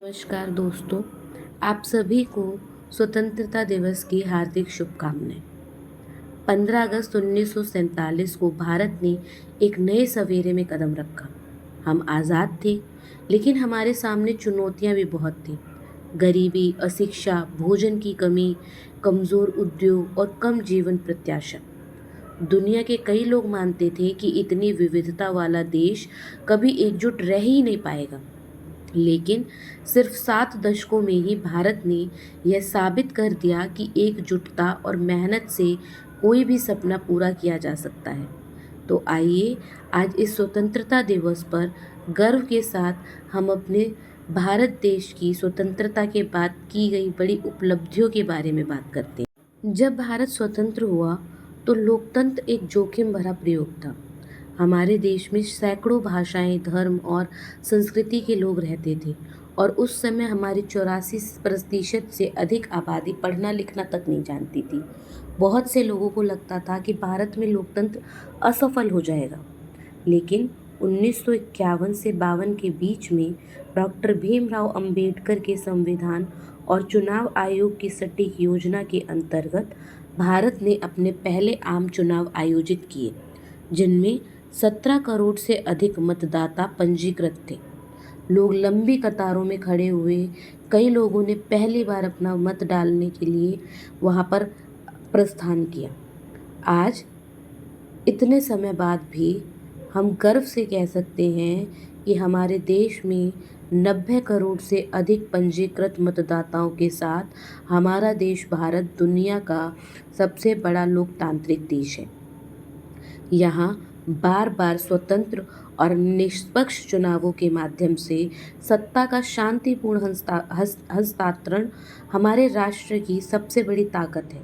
नमस्कार दोस्तों, आप सभी को स्वतंत्रता दिवस की हार्दिक शुभकामनाएं। 15 अगस्त 1947 को भारत ने एक नए सवेरे में कदम रखा। हम आज़ाद थे, लेकिन हमारे सामने चुनौतियां भी बहुत थीं। गरीबी, अशिक्षा, भोजन की कमी, कमज़ोर उद्योग और कम जीवन प्रत्याशा। दुनिया के कई लोग मानते थे कि इतनी विविधता वाला देश कभी एकजुट रह ही नहीं पाएगा। लेकिन सिर्फ 7 दशकों में ही भारत ने यह साबित कर दिया कि एकजुटता और मेहनत से कोई भी सपना पूरा किया जा सकता है। तो आइए आज इस स्वतंत्रता दिवस पर गर्व के साथ हम अपने भारत देश की स्वतंत्रता के बाद की गई बड़ी उपलब्धियों के बारे में बात करते हैं। जब भारत स्वतंत्र हुआ तो लोकतंत्र एक जोखिम भरा प्रयोग था। हमारे देश में सैकड़ों भाषाएं, धर्म और संस्कृति के लोग रहते थे और उस समय हमारी 84% से अधिक आबादी पढ़ना लिखना तक नहीं जानती थी। बहुत से लोगों को लगता था कि भारत में लोकतंत्र असफल हो जाएगा, लेकिन 1951 से 52 के बीच में डॉक्टर भीमराव अंबेडकर के संविधान और चुनाव आयोग की सटीक योजना के अंतर्गत भारत ने अपने पहले आम चुनाव आयोजित किए, जिनमें 17 करोड़ से अधिक मतदाता पंजीकृत थे। लोग लंबी कतारों में खड़े हुए। कई लोगों ने पहली बार अपना मत डालने के लिए वहां पर प्रस्थान किया। आज इतने समय बाद भी हम गर्व से कह सकते हैं कि हमारे देश में 90 करोड़ से अधिक पंजीकृत मतदाताओं के साथ हमारा देश भारत दुनिया का सबसे बड़ा लोकतांत्रिक देश है। यहाँ बार बार स्वतंत्र और निष्पक्ष चुनावों के माध्यम से सत्ता का शांतिपूर्ण हस्तांतरण हमारे राष्ट्र की सबसे बड़ी ताकत है।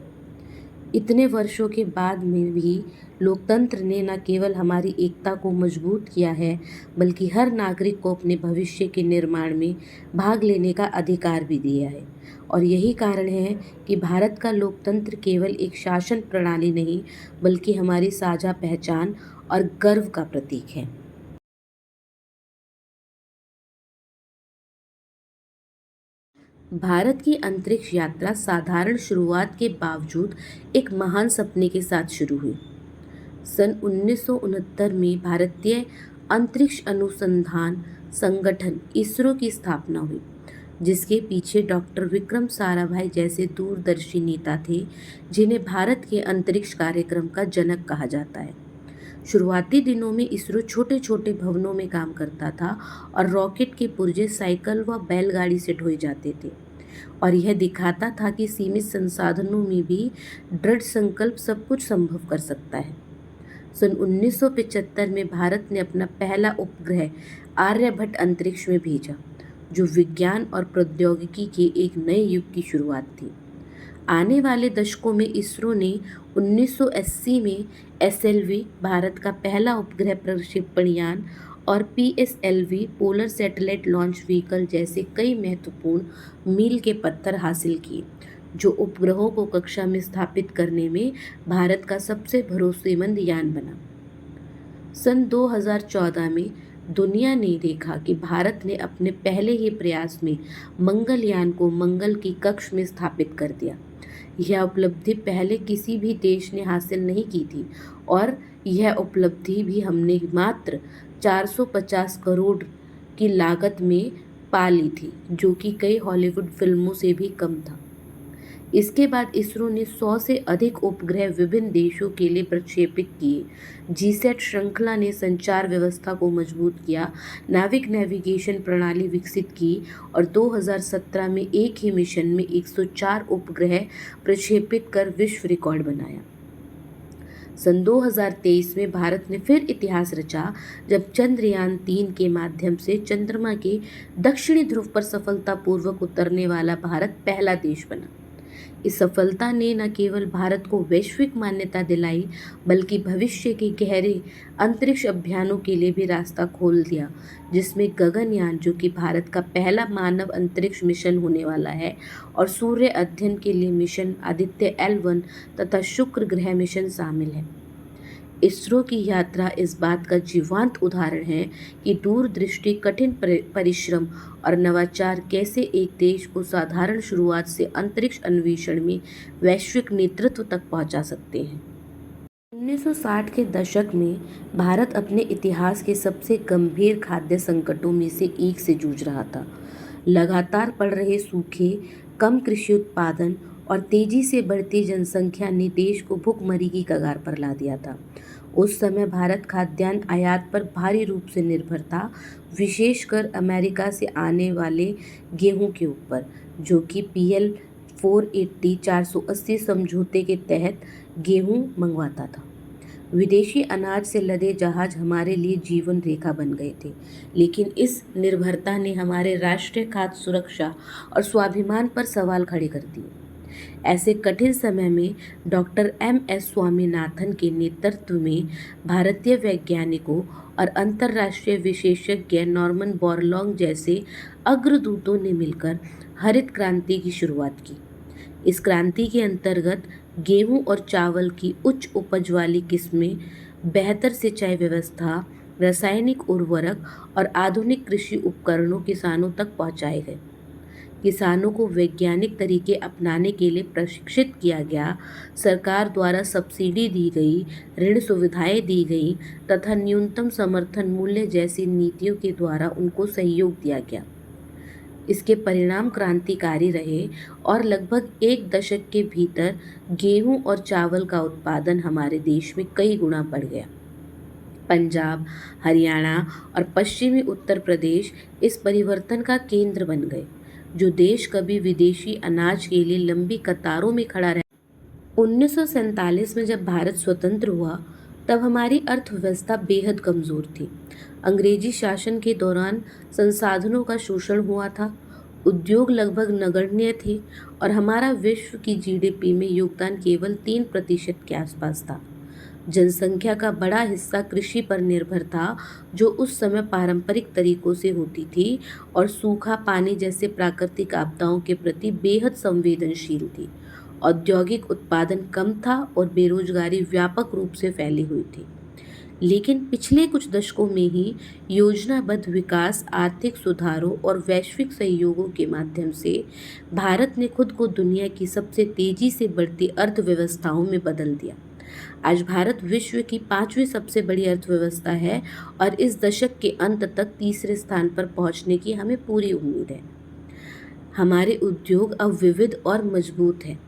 इतने वर्षों के बाद में भी लोकतंत्र ने न केवल हमारी एकता को मजबूत किया है, बल्कि हर नागरिक को अपने भविष्य के निर्माण में भाग लेने का अधिकार भी दिया है। और यही कारण है कि भारत का लोकतंत्र केवल एक शासन प्रणाली नहीं, बल्कि हमारी साझा पहचान और गर्व का प्रतीक है। भारत की अंतरिक्ष यात्रा साधारण शुरुआत के बावजूद एक महान सपने के साथ शुरू हुई। सन 1969 में भारतीय अंतरिक्ष अनुसंधान संगठन इसरो की स्थापना हुई, जिसके पीछे डॉक्टर विक्रम साराभाई जैसे दूरदर्शी नेता थे, जिन्हें भारत के अंतरिक्ष कार्यक्रम का जनक कहा जाता है। शुरुआती दिनों में इसरो छोटे छोटे भवनों में काम करता था और रॉकेट के पुर्जे साइकिल व बैलगाड़ी से ढोए जाते थे, और यह दिखाता था कि सीमित संसाधनों में भी दृढ़ संकल्प सब कुछ संभव कर सकता है। सन 1975 में भारत ने अपना पहला उपग्रह आर्यभट्ट अंतरिक्ष में भेजा, जो विज्ञान और प्रौद्योगिकी के एक नए युग की शुरुआत थी। आने वाले दशकों में इसरो ने 1980 में एसएलवी भारत का पहला उपग्रह प्रक्षेपण यान और PSLV polar satellite launch vehicle जैसे कई महत्वपूर्ण मील के पत्थर हासिल किए, जो उपग्रहों को कक्षा में स्थापित करने में भारत का सबसे भरोसेमंद यान बना। सन 2014 में दुनिया ने देखा कि भारत ने अपने पहले ही प्रयास में मंगलयान को मंगल की कक्ष में स्थापित कर दिया। यह उपलब्धि पहले किसी भी देश ने हासिल नहीं की थी, और यह उपलब्धि भी हमने मात्र 450 करोड़ की लागत में पा ली थी, जो कि कई हॉलीवुड फिल्मों से भी कम था। इसके बाद इसरो ने 100 से अधिक उपग्रह विभिन्न देशों के लिए प्रक्षेपित किए। जीसैट श्रृंखला ने संचार व्यवस्था को मजबूत किया, नाविक नेविगेशन प्रणाली विकसित की और 2017 में एक ही मिशन में 104 उपग्रह प्रक्षेपित कर विश्व रिकॉर्ड बनाया। सन 2023 में भारत ने फिर इतिहास रचा, जब चंद्रयान-3 के माध्यम से चंद्रमा के दक्षिणी ध्रुव पर सफलतापूर्वक उतरने वाला भारत पहला देश बना। इस सफलता ने न केवल भारत को वैश्विक मान्यता दिलाई, बल्कि भविष्य के गहरे अंतरिक्ष अभियानों के लिए भी रास्ता खोल दिया, जिसमें गगनयान, जो कि भारत का पहला मानव अंतरिक्ष मिशन होने वाला है, और सूर्य अध्ययन के लिए मिशन आदित्य L1 तथा शुक्र ग्रह मिशन शामिल है। इसरो की यात्रा इस बात का जीवंत उदाहरण है कि दूरदृष्टि, कठिन परिश्रम और नवाचार कैसे एक देश को साधारण शुरुआत से अंतरिक्ष अन्वेषण में वैश्विक नेतृत्व तक पहुंचा सकते हैं। 1960 के दशक में भारत अपने इतिहास के सबसे गंभीर खाद्य संकटों में से एक से जूझ रहा था। लगातार बढ़ रहे सूखे, कम कृषि उत्पादन और तेजी से बढ़ती जनसंख्या ने देश को भुखमरी की कगार पर ला दिया था। उस समय भारत खाद्यान्न आयात पर भारी रूप से निर्भर था, विशेषकर अमेरिका से आने वाले गेहूं के ऊपर, जो कि PL 480 समझौते के तहत गेहूं मंगवाता था। विदेशी अनाज से लदे जहाज हमारे लिए जीवन रेखा बन गए थे, लेकिन इस निर्भरता ने हमारे राष्ट्रीय खाद्य सुरक्षा और स्वाभिमान पर सवाल खड़े कर दिए। ऐसे कठिन समय में डॉक्टर MS स्वामीनाथन के नेतृत्व में भारतीय वैज्ञानिकों और अंतर्राष्ट्रीय विशेषज्ञ नॉर्मन बोरलॉग जैसे अग्रदूतों ने मिलकर हरित क्रांति की शुरुआत की। इस क्रांति के अंतर्गत गेहूं और चावल की उच्च उपज वाली किस्में, बेहतर सिंचाई व्यवस्था, रासायनिक उर्वरक और आधुनिक कृषि उपकरणों किसानों तक पहुंचाए गए। किसानों को वैज्ञानिक तरीके अपनाने के लिए प्रशिक्षित किया गया, सरकार द्वारा सब्सिडी दी गई, ऋण सुविधाएं दी गई तथा न्यूनतम समर्थन मूल्य जैसी नीतियों के द्वारा उनको सहयोग दिया गया। इसके परिणाम क्रांतिकारी रहे और लगभग एक दशक के भीतर गेहूं और चावल का उत्पादन हमारे देश में कई गुना बढ़ गया। पंजाब, हरियाणा और पश्चिमी उत्तर प्रदेश इस परिवर्तन का केंद्र बन गए, जो देश कभी विदेशी अनाज के लिए लंबी कतारों में खड़ा रहा। 1947 में जब भारत स्वतंत्र हुआ, तब हमारी अर्थव्यवस्था बेहद कमज़ोर थी। अंग्रेजी शासन के दौरान संसाधनों का शोषण हुआ था, उद्योग लगभग नगण्य थे और हमारा विश्व की GDP में योगदान केवल 3% के आसपास था। जनसंख्या का बड़ा हिस्सा कृषि पर निर्भर था, जो उस समय पारंपरिक तरीकों से होती थी और सूखा, पानी जैसे प्राकृतिक आपदाओं के प्रति बेहद संवेदनशील थी। औद्योगिक उत्पादन कम था और बेरोजगारी व्यापक रूप से फैली हुई थी। लेकिन पिछले कुछ दशकों में ही योजनाबद्ध विकास, आर्थिक सुधारों और वैश्विक सहयोगों के माध्यम से भारत ने खुद को दुनिया की सबसे तेजी से बढ़ती अर्थव्यवस्थाओं में बदल दिया। आज भारत विश्व की 5वीं सबसे बड़ी अर्थव्यवस्था है और इस दशक के अंत तक तीसरे स्थान पर पहुंचने की हमें पूरी उम्मीद है। हमारे उद्योग अब विविध और मजबूत हैं।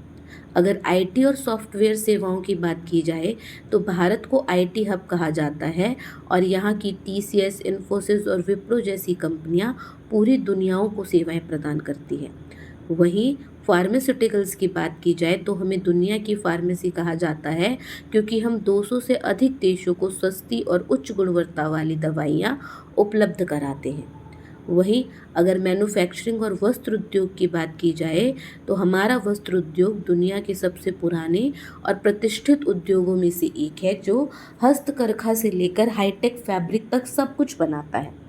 अगर IT और सॉफ्टवेयर सेवाओं की बात की जाए तो भारत को IT हब कहा जाता है और यहाँ की TCS, इन्फोसिस और विप्रो जैसी कंपनियाँ पूरी दुनियाओं को सेवाएं प्रदान करती हैं। वहीं फार्मास्यूटिकल्स की बात की जाए तो हमें दुनिया की फार्मेसी कहा जाता है, क्योंकि हम 200 से अधिक देशों को सस्ती और उच्च गुणवत्ता वाली दवाइयाँ उपलब्ध कराते हैं। वहीं अगर मैन्युफैक्चरिंग और वस्त्र उद्योग की बात की जाए तो हमारा वस्त्र उद्योग दुनिया के सबसे पुराने और प्रतिष्ठित उद्योगों में से एक है, जो हस्तकरघा से लेकर हाईटेक फैब्रिक तक सब कुछ बनाता है।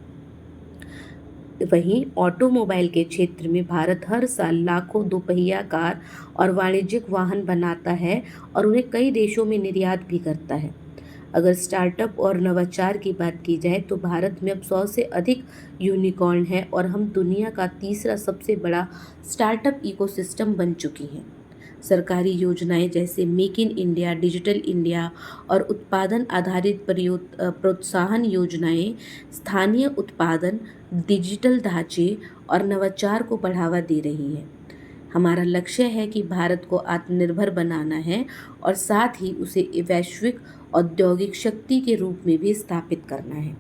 वहीं ऑटोमोबाइल के क्षेत्र में भारत हर साल लाखों दोपहिया कार और वाणिज्यिक वाहन बनाता है और उन्हें कई देशों में निर्यात भी करता है। अगर स्टार्टअप और नवाचार की बात की जाए तो भारत में अब 100 से अधिक यूनिकॉर्न है और हम दुनिया का तीसरा सबसे बड़ा स्टार्टअप इकोसिस्टम बन चुकी हैं। सरकारी योजनाएं जैसे make in India, digital India और उत्पादन आधारित प्रोत्साहन योजनाएं स्थानीय उत्पादन, डिजिटल ढांचे और नवाचार को बढ़ावा दे रही हैं। हमारा लक्ष्य है कि भारत को आत्मनिर्भर बनाना है और साथ ही उसे वैश्विक औद्योगिक शक्ति के रूप में भी स्थापित करना है।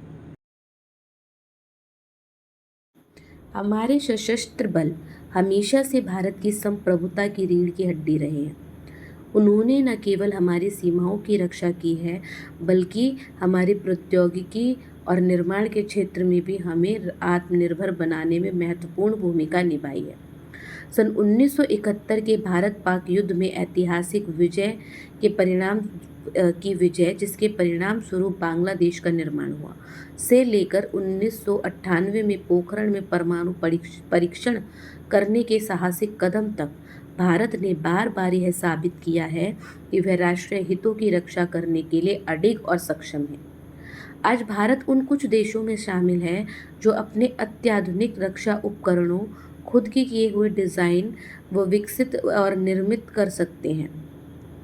हमारे सशस्त्र बल हमेशा से भारत की संप्रभुता की रीढ़ की हड्डी रहे हैं। उन्होंने न केवल हमारी सीमाओं की रक्षा की है, बल्कि हमारी प्रौद्योगिकी और निर्माण के क्षेत्र में भी हमें आत्मनिर्भर बनाने में महत्वपूर्ण भूमिका निभाई है। सन 1971 के भारत पाक युद्ध में ऐतिहासिक विजय जिसके परिणाम स्वरूप बांग्लादेश का निर्माण हुआ, से लेकर 1998 में पोखरण में परमाणु परीक्षण करने के साहसिक कदम तक, भारत ने बार बार यह साबित किया है कि वह राष्ट्रीय हितों की रक्षा करने के लिए अडिग और सक्षम है। आज भारत उन कुछ देशों में शामिल है जो अपने अत्याधुनिक रक्षा उपकरणों खुद के किए हुए डिज़ाइन व विकसित और निर्मित कर सकते हैं।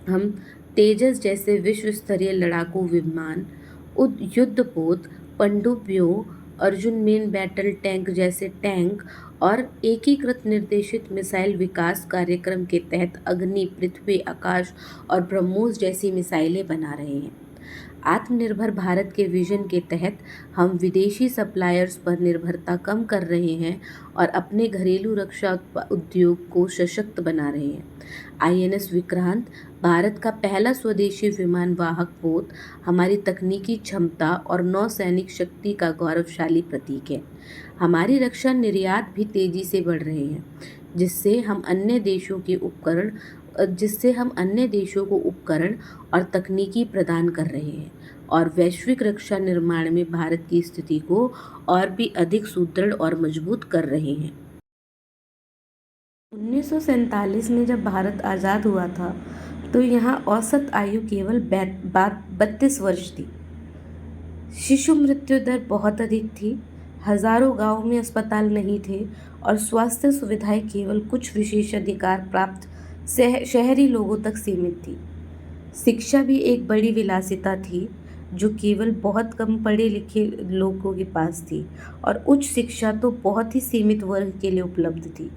हम तेजस जैसे विश्व स्तरीय लड़ाकू विमान, युद्धपोत, पनडुब्बियों, अर्जुन मेन बैटल टैंक जैसे टैंक और एकीकृत निर्देशित मिसाइल विकास कार्यक्रम के तहत अग्नि, पृथ्वी, आकाश और ब्रह्मोस जैसी मिसाइलें बना रहे हैं। आत्मनिर्भर भारत के विजन के तहत हम विदेशी सप्लायर्स पर निर्भरता कम कर रहे हैं और अपने घरेलू रक्षा उद्योग को सशक्त बना रहे हैं। INS विक्रांत, भारत का पहला स्वदेशी विमान वाहक पोत, हमारी तकनीकी क्षमता और नौसैनिक शक्ति का गौरवशाली प्रतीक है। हमारी रक्षा निर्यात भी तेजी से बढ़ रहे हैं, जिससे हम अन्य देशों को उपकरण और तकनीकी प्रदान कर रहे हैं और वैश्विक रक्षा निर्माण में भारत की स्थिति को और भी अधिक सुदृढ़ और मजबूत कर रहे हैं। 1947 में जब भारत आज़ाद हुआ था तो यहाँ औसत आयु केवल 32 वर्ष थी। शिशु मृत्यु दर बहुत अधिक थी। हजारों गांवों में अस्पताल नहीं थे और स्वास्थ्य सुविधाएं केवल कुछ विशेषाधिकार प्राप्त शहरी लोगों तक सीमित थी। शिक्षा भी एक बड़ी विलासिता थी जो केवल बहुत कम पढ़े लिखे लोगों के पास थी और उच्च शिक्षा तो बहुत ही सीमित वर्ग के लिए उपलब्ध थी।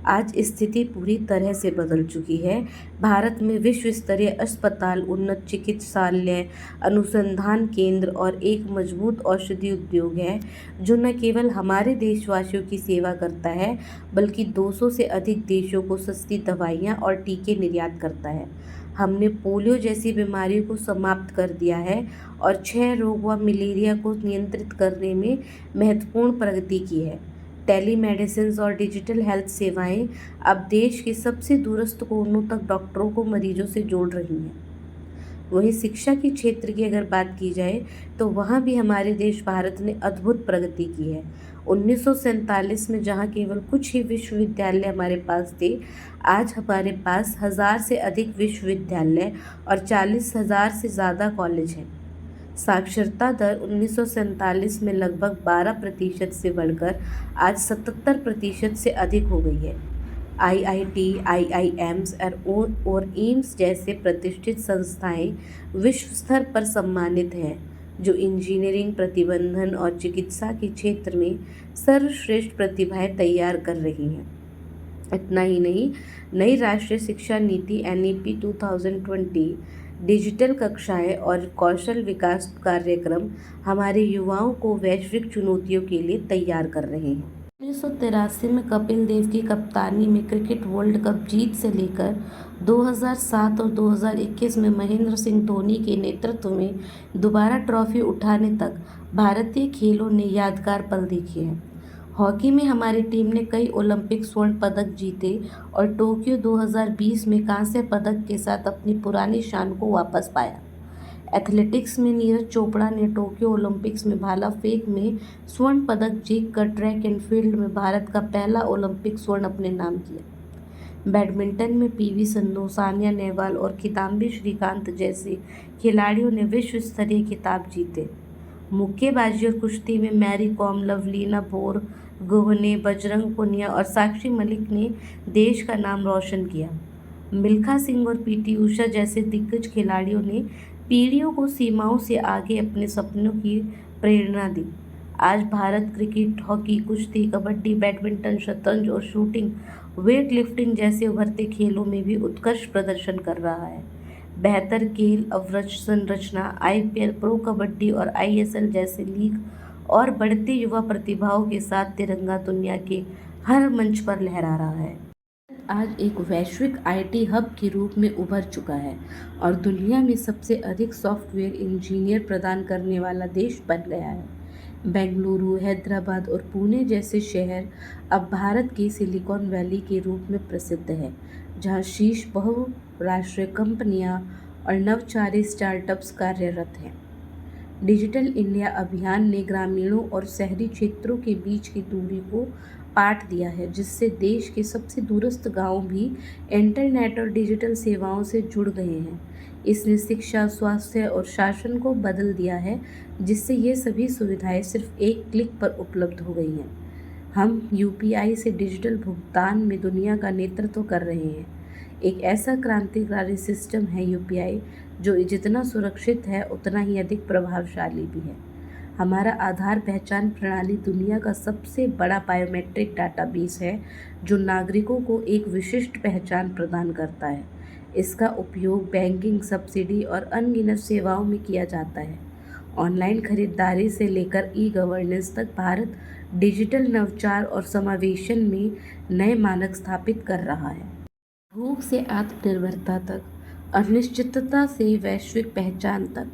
आज स्थिति पूरी तरह से बदल चुकी है। भारत में विश्व स्तरीय अस्पताल, उन्नत चिकित्सालय, अनुसंधान केंद्र और एक मजबूत औषधि उद्योग है जो न केवल हमारे देशवासियों की सेवा करता है बल्कि 200 से अधिक देशों को सस्ती दवाइयाँ और टीके निर्यात करता है। हमने पोलियो जैसी बीमारियों को समाप्त कर दिया है और क्षय रोग व मलेरिया को नियंत्रित करने में महत्वपूर्ण प्रगति की है। टेलीमेडिसिन और डिजिटल हेल्थ सेवाएं अब देश के सबसे दूरस्थ कोनों तक डॉक्टरों को मरीजों से जोड़ रही हैं। वहीं शिक्षा के क्षेत्र की अगर बात की जाए तो वहाँ भी हमारे देश भारत ने अद्भुत प्रगति की है। 1947 में जहाँ केवल कुछ ही विश्वविद्यालय हमारे पास थे, आज हमारे पास 1000 से अधिक विश्वविद्यालय और 40,000 से ज़्यादा कॉलेज हैं। साक्षरता दर 1947 में लगभग 12% से बढ़कर आज 77% से अधिक हो गई है। IIT, IIMs और एम्स जैसे प्रतिष्ठित संस्थाएं विश्व स्तर पर सम्मानित हैं जो इंजीनियरिंग, प्रतिबंधन और चिकित्सा के क्षेत्र में सर्वश्रेष्ठ प्रतिभाएं तैयार कर रही हैं। इतना ही नहीं, नई राष्ट्रीय शिक्षा नीति NEP 2020, डिजिटल कक्षाएं और कौशल विकास कार्यक्रम हमारे युवाओं को वैश्विक चुनौतियों के लिए तैयार कर रहे हैं। 1983 में कपिल देव की कप्तानी में क्रिकेट वर्ल्ड कप जीत से लेकर 2007 और 2021 में महेंद्र सिंह धोनी के नेतृत्व में दोबारा ट्रॉफी उठाने तक भारतीय खेलों ने यादगार पल देखे हैं। हॉकी में हमारी टीम ने कई ओलंपिक स्वर्ण पदक जीते और टोक्यो 2020 में कांस्य पदक के साथ अपनी पुरानी शान को वापस पाया। एथलेटिक्स में नीरज चोपड़ा ने टोक्यो ओलंपिक्स में भाला फेंक में स्वर्ण पदक जीतकर ट्रैक एंड फील्ड में भारत का पहला ओलंपिक स्वर्ण अपने नाम किया। बैडमिंटन में PV सिंधु, सानिया नेहवाल और किदाम्बी श्रीकांत जैसे खिलाड़ियों ने विश्व स्तरीय खिताब जीते। मुक्केबाजी और कुश्ती में मैरी कॉम, लवलीना बोरगोहने, बजरंग पुनिया और साक्षी मलिक ने देश का नाम रोशन किया। मिल्खा सिंह और PT उषा जैसे दिग्गज खिलाड़ियों ने पीढ़ियों को सीमाओं से आगे अपने सपनों की प्रेरणा दी। आज भारत क्रिकेट, हॉकी, कुश्ती, कबड्डी, बैडमिंटन, शतरंज और शूटिंग, वेट लिफ्टिंग जैसे उभरते खेलों में भी उत्कृष्ट प्रदर्शन कर रहा है। बेहतर खेल अवसंरचना, IPL, प्रो कबड्डी और ISL जैसे लीग और बढ़ते युवा प्रतिभाओं के साथ तिरंगा दुनिया के हर मंच पर लहरा रहा है। आज एक वैश्विक IT हब के रूप में उभर चुका है और दुनिया में सबसे अधिक सॉफ्टवेयर इंजीनियर प्रदान करने वाला देश बन गया है। बेंगलुरु, हैदराबाद और पुणे जैसे शहर अब भारत के सिलिकॉन वैली के रूप में प्रसिद्ध है, जहां शीर्ष बहुराष्ट्रीय कंपनियां और नवचारी स्टार्टअप्स कार्यरत हैं। डिजिटल इंडिया अभियान ने ग्रामीणों और शहरी क्षेत्रों के बीच की दूरी को पाठ दिया है, जिससे देश के सबसे दूरस्थ गांव भी इंटरनेट और डिजिटल सेवाओं से जुड़ गए हैं। इसने शिक्षा, स्वास्थ्य और शासन को बदल दिया है, जिससे ये सभी सुविधाएं सिर्फ एक क्लिक पर उपलब्ध हो गई हैं। हम यूपीआई से डिजिटल भुगतान में दुनिया का नेतृत्व कर रहे हैं। एक ऐसा क्रांतिकारी सिस्टम है यूपीआई, जो जितना सुरक्षित है उतना ही अधिक प्रभावशाली भी है। हमारा आधार पहचान प्रणाली दुनिया का सबसे बड़ा बायोमेट्रिक डाटाबेस है, जो नागरिकों को एक विशिष्ट पहचान प्रदान करता है। इसका उपयोग बैंकिंग, सब्सिडी और अनगिनत सेवाओं में किया जाता है। ऑनलाइन खरीदारी से लेकर ई गवर्नेंस तक भारत डिजिटल नवाचार और समावेशन में नए मानक स्थापित कर रहा है। भूख से आत्मनिर्भरता तक, अनिश्चितता से वैश्विक पहचान तक,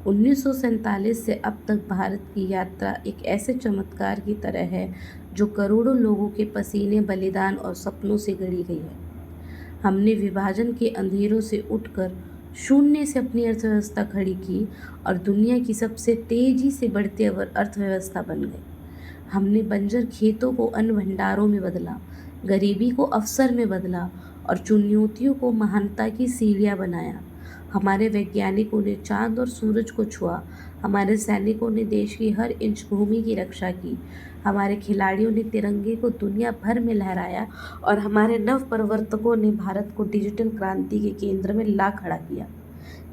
1947 से अब तक भारत की यात्रा एक ऐसे चमत्कार की तरह है जो करोड़ों लोगों के पसीने, बलिदान और सपनों से गढ़ी गई है। हमने विभाजन के अंधेरों से उठकर शून्य से अपनी अर्थव्यवस्था खड़ी की और दुनिया की सबसे तेजी से बढ़ती अर्थव्यवस्था बन गए। हमने बंजर खेतों को अन्न भंडारों में बदला, गरीबी को अवसर में बदला और चुनौतियों को महानता की सीढ़ियाँ बनाया। हमारे वैज्ञानिकों ने चांद और सूरज को छुआ, हमारे सैनिकों ने देश की हर इंच भूमि की रक्षा की, हमारे खिलाड़ियों ने तिरंगे को दुनिया भर में लहराया और हमारे नव प्रवर्तकों ने भारत को डिजिटल क्रांति के केंद्र में ला खड़ा किया।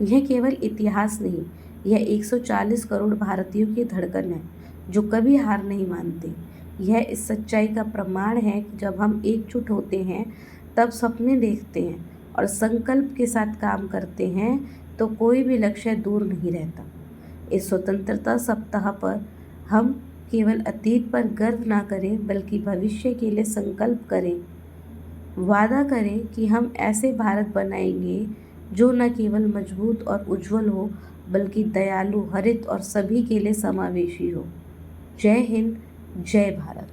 यह केवल इतिहास नहीं, यह 140 करोड़ भारतीयों की धड़कन है, जो कभी हार नहीं मानते। यह इस सच्चाई का प्रमाण है कि जब हम एकजुट होते हैं, तब सपने देखते हैं और संकल्प के साथ काम करते हैं, तो कोई भी लक्ष्य दूर नहीं रहता। इस स्वतंत्रता सप्ताह पर हम केवल अतीत पर गर्व ना करें, बल्कि भविष्य के लिए संकल्प करें। वादा करें कि हम ऐसे भारत बनाएंगे जो न केवल मजबूत और उज्जवल हो, बल्कि दयालु, हरित और सभी के लिए समावेशी हो। जय हिंद, जय भारत।